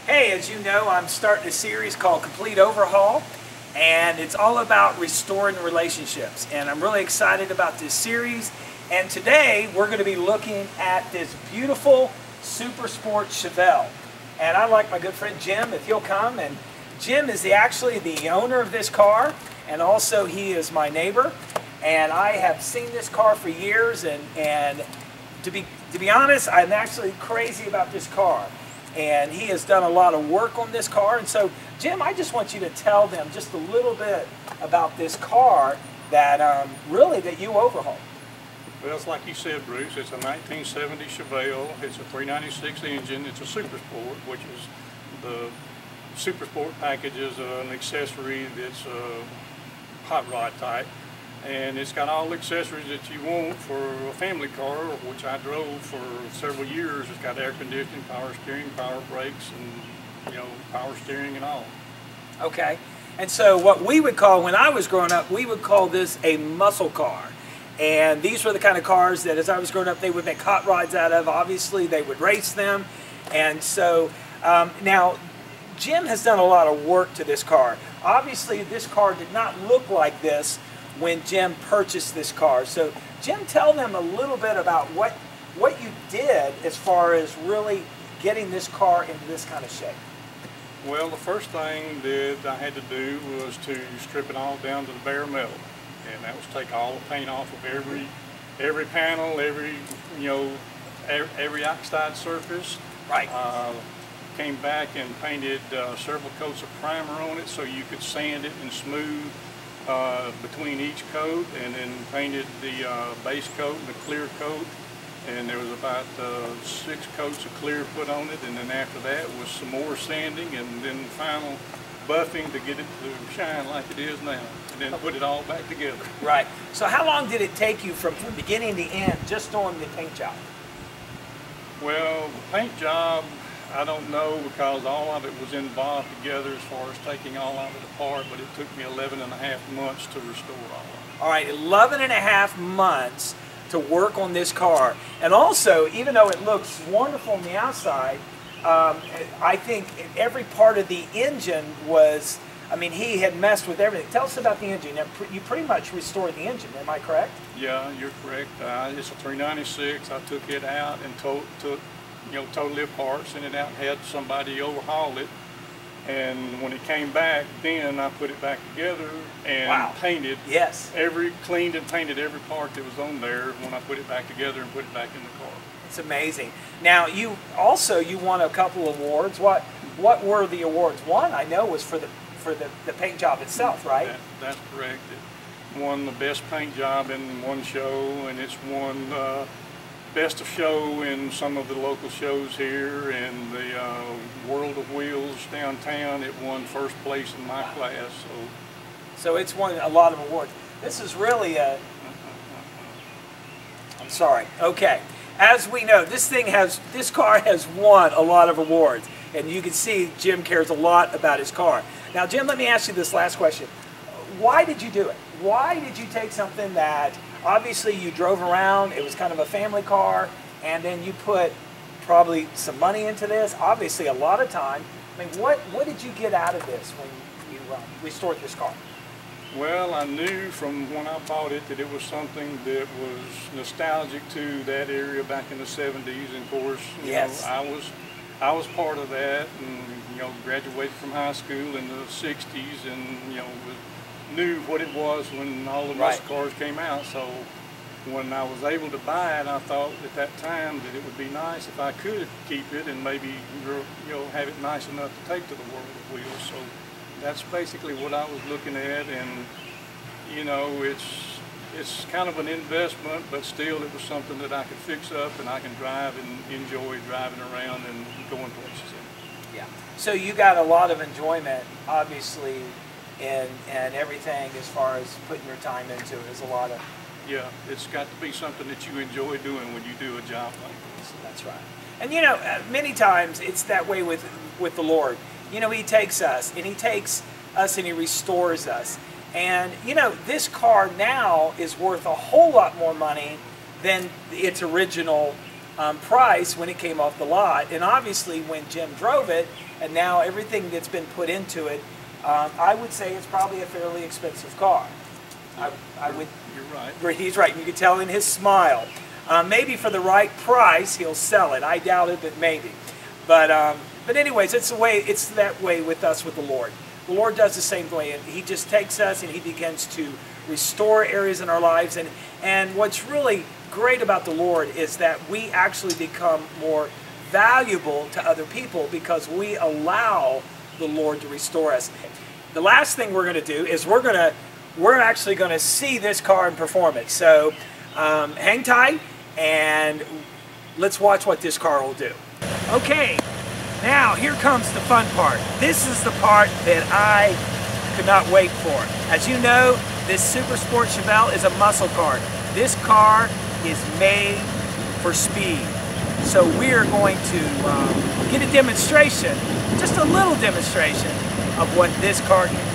Hey, as you know, I'm starting a series called Complete Overhaul, and it's all about restoring relationships. And I'm really excited about this series. And today, we're going to be looking at this beautiful Super Sport Chevelle. And I'd like my good friend Jim, if he'll come. And Jim is actually the owner of this car, and also he is my neighbor. And I have seen this car for years, and to be honest, I'm actually crazy about this car. And he has done a lot of work on this car. And so, Jim, I just want you to tell them just a little bit about this car that really that you overhauled. Well, it's like you said, Bruce. It's a 1970 Chevelle. It's a 396 engine. It's a Super Sport, which is the Super Sport package is an accessory that's hot rod type. And it's got all the accessories that you want for a family car, which I drove for several years. It's got air conditioning, power steering, power brakes, and power steering and all. Okay. And so what we would call, when I was growing up, we would call this a muscle car. And these were the kind of cars that as I was growing up, they would make hot rods out of. Obviously, they would race them. And so now, Jim has done a lot of work to this car. Obviously, this car did not look like this when Jim purchased this car. So Jim, tell them a little bit about what you did as far as really getting this car into this kind of shape. Well, the first thing that I had to do was to strip it all down to the bare metal. And that was take all the paint off of every panel, every oxide surface. Right. Came back and painted several coats of primer on it so you could sand it and smooth between each coat, and then painted the base coat and the clear coat, and there was about 6 coats of clear put on it, and then after that was some more sanding and then final buffing to get it to shine like it is now, and then put it all back together. Right. So how long did it take you from beginning to end just on the paint job? Well, the paint job, I don't know, because all of it was involved together as far as taking all of it apart, but it took me 11.5 months to restore all of it. All right, 11.5 months to work on this car. And also, even though it looks wonderful on the outside, I think every part of the engine was, I mean, he had messed with everything. Tell us about the engine. You pretty much restored the engine, am I correct? Yeah, you're correct. It's a 396. I took it out and took totally apart, sent it out and had somebody overhaul it. And when it came back, then I put it back together and painted. Yes. Cleaned and painted every part that was on there when I put it back together and put it back in the car. It's amazing. Now, you won a couple awards. What were the awards? One I know was for the paint job itself, right? That's correct. It won the best paint job in one show, and it's won best of show in some of the local shows here, and the World of Wheels downtown, it won first place in my class. So it's won a lot of awards. This is really a... I'm sorry. Okay. As we know, this car has won a lot of awards, and you can see Jim cares a lot about his car. Now, Jim, let me ask you this last question. Why did you do it? Why did you take something that obviously you drove around, it was kind of a family car, and then you put probably some money into this, obviously a lot of time. I mean, what did you get out of this when you restored this car? Well, I knew from when I bought it that it was something that was nostalgic to that area back in the 70s, and of course, I was part of that, and graduated from high school in the 60s, and knew what it was when all the muscle cars came out. So when I was able to buy it, I thought at that time that it would be nice if I could keep it and maybe have it nice enough to take to the World of Wheels. So that's basically what I was looking at, and it's kind of an investment, but still it was something that I could fix up and I can drive and enjoy driving around and going places in. Yeah. So you got a lot of enjoyment, obviously, and everything as far as putting your time into it is a lot of... Yeah, it's got to be something that you enjoy doing when you do a job like this. That's right. And many times it's that way with the Lord. He takes us and He restores us. And this car now is worth a whole lot more money than its original price when it came off the lot. And obviously when Jim drove it, and now everything that's been put into it, I would say it's probably a fairly expensive car. I would. You're right. He's right. You can tell in his smile. Maybe for the right price, he'll sell it. I doubt it, but maybe. But anyways, it's that way with us, with the Lord. The Lord does the same way, and He just takes us and He begins to restore areas in our lives. And what's really great about the Lord is that we actually become more valuable to other people because we allow the Lord to restore us. The last thing we're going to do is we're actually going to see this car in performance. So hang tight and let's watch what this car will do. Okay, now here comes the fun part. This is the part that I could not wait for. As you know, this Super Sport Chevelle is a muscle car. This car is made for speed. So we're going to get a demonstration, just a little demonstration of what this car can do.